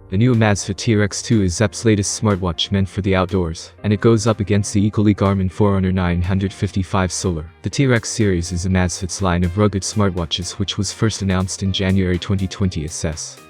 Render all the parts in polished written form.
The new Amazfit T Rex 2 is Zepp's latest smartwatch meant for the outdoors, and it goes up against the equally Garmin Forerunner 955 Solar. The T Rex series is Amazfit's line of rugged smartwatches, which was first announced in January 2020.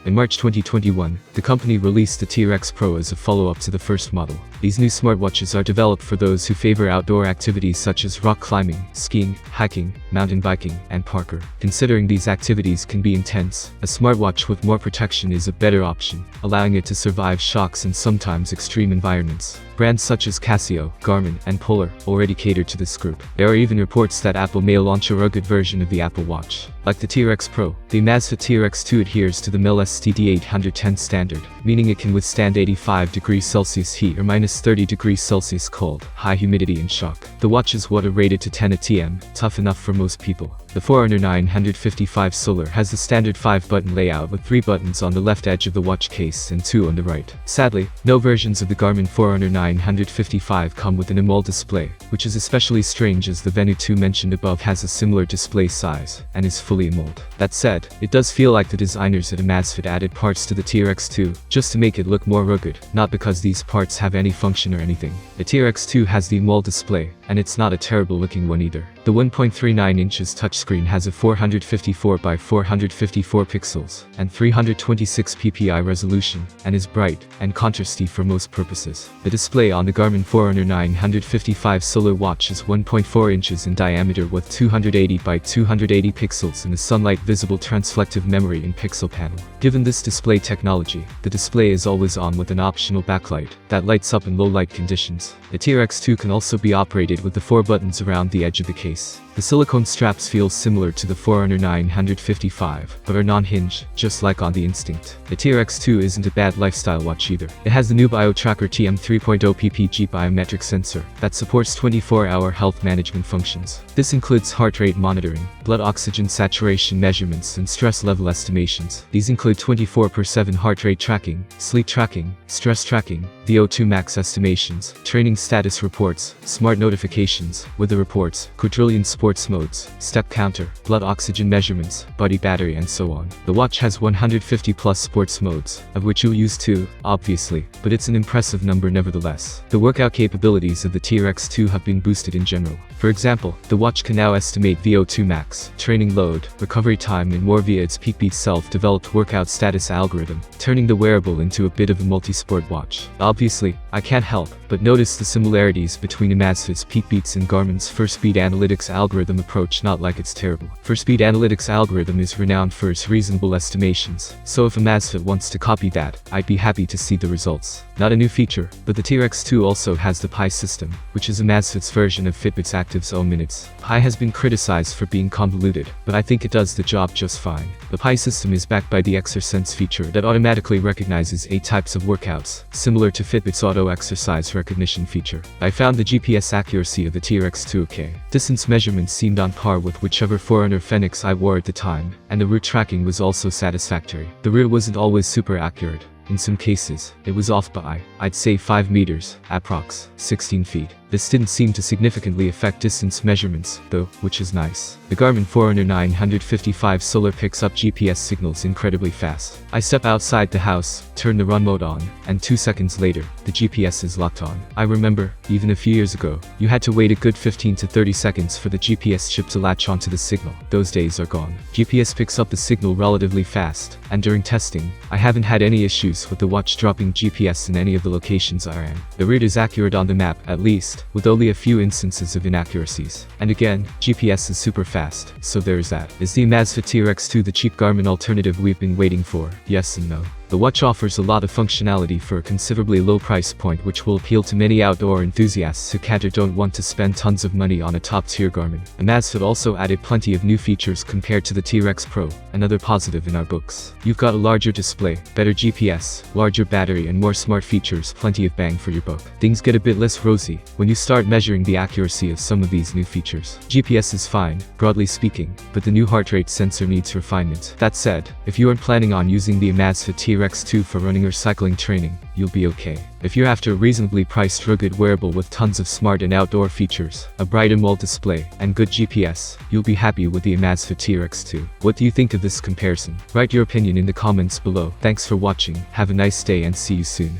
In March 2021, the company released the T Rex Pro as a follow-up to the first model. These new smartwatches are developed for those who favor outdoor activities such as rock climbing, skiing, hiking, mountain biking, and parkour. Considering these activities can be intense, a smartwatch with more protection is a better option, allowing it to survive shocks and sometimes extreme environments. Brands such as Casio, Garmin, and Polar already cater to this group. There are even reports that Apple may launch a rugged version of the Apple Watch. Like the T Rex Pro, the Amazfit T Rex 2 adheres to the MIL STD 810 standard, meaning it can withstand 85 degrees Celsius heat or minus 30 degrees Celsius cold, high humidity and shock. The watch is water rated to 10 atm, tough enough for most people. The Forerunner 955 Solar has the standard 5-button layout with 3 buttons on the left edge of the watch case and 2 on the right. Sadly, no versions of the Garmin Forerunner 955 come with an AMOLED display, which is especially strange as the Beidou 2 mentioned above has a similar display size and is fully AMOLED. That said, it does feel like the designers at Amazfit added parts to the T Rex 2 just to make it look more rugged, not because these parts have any function or anything. The T Rex 2 has the AMOLED display, and it's not a terrible looking one either. The 1.39 inches touchscreen has a 454 by 454 pixels and 326 ppi resolution and is bright and contrasty for most purposes. The display on the Garmin Forerunner 955 Solar watch is 1.4 inches in diameter with 280 by 280 pixels and a sunlight visible transflective memory in pixel panel. Given this display technology, the display is always on with an optional backlight that lights up in low light conditions. The T Rex 2 can also be operated with the 4 buttons around the edge of the case. The silicone straps feel similar to the Forerunner 955, but are non-hinge, just like on the Instinct. The T Rex 2 isn't a bad lifestyle watch either. It has the new BioTracker TM 3.0 ppg biometric sensor that supports 24-hour health management functions. This includes heart rate monitoring, blood oxygen saturation measurements, and stress level estimations. These include 24/7 heart rate tracking, sleep tracking, stress tracking, VO2 max estimations, training status reports, smart notifications, weather reports, quadrillion sports modes, step counter, blood oxygen measurements, body battery, and so on. The watch has 150 plus sports modes, of which you'll use 2, obviously, but it's an impressive number nevertheless. The workout capabilities of the T Rex 2 have been boosted in general. For example, the watch can now estimate VO2 max, training load, recovery time, and more via its PeakBeats self-developed workout status algorithm, turning the wearable into a bit of a multi-sport watch. Obviously, I can't help but notice the similarities between Amazfit's PeakBeats and Garmin's FirstSpeed Analytics algorithm approach. Not like it's terrible. FirstSpeed Analytics algorithm is renowned for its reasonable estimations, so if Amazfit wants to copy that, I'd be happy to see the results. Not a new feature, but the T Rex 2 also has the Pi system, which is Amazfit's version of Fitbit's Active's own minutes. Pi has been criticized for being convoluted, but I think it does the job just fine. The Pi system is backed by the Exersense feature that automatically recognizes 8 types of workouts, similar to Fitbit's auto exercise recognition feature. I found the GPS accuracy of the T Rex 2 okay. Distance measurements seemed on par with whichever Forerunner Fenix I wore at the time, and the route tracking was also satisfactory. The rear wasn't always super accurate. In some cases, it was off by, I'd say 5 meters, approx. 16 feet. This didn't seem to significantly affect distance measurements, though, which is nice. The Garmin Forerunner 955 Solar picks up GPS signals incredibly fast. I step outside the house, turn the run mode on, and 2 seconds later, the GPS is locked on. I remember, even a few years ago, you had to wait a good 15 to 30 seconds for the GPS chip to latch onto the signal. Those days are gone. GPS picks up the signal relatively fast, and during testing, I haven't had any issues with the watch dropping GPS in any of the locations I am. The route is accurate on the map, at least, with only a few instances of inaccuracies. And again, GPS is super fast, so there's that. Is the Amazfit T Rex 2 the cheap Garmin alternative we've been waiting for? Yes and no. The watch offers a lot of functionality for a considerably low price point, which will appeal to many outdoor enthusiasts who can't or don't want to spend tons of money on a top-tier Garmin. Amazfit also added plenty of new features compared to the T Rex Pro, another positive in our books. You've got a larger display, better GPS, larger battery, and more smart features, plenty of bang for your buck. Things get a bit less rosy when you start measuring the accuracy of some of these new features. GPS is fine, broadly speaking, but the new heart rate sensor needs refinement. That said, if you aren't planning on using the Amazfit T Rex 2 for running or cycling training, you'll be okay. If you're after a reasonably priced rugged wearable with tons of smart and outdoor features, a bright AMOLED display, and good GPS, you'll be happy with the Amazfit T Rex 2. What do you think of this comparison? Write your opinion in the comments below. Thanks for watching, have a nice day and see you soon.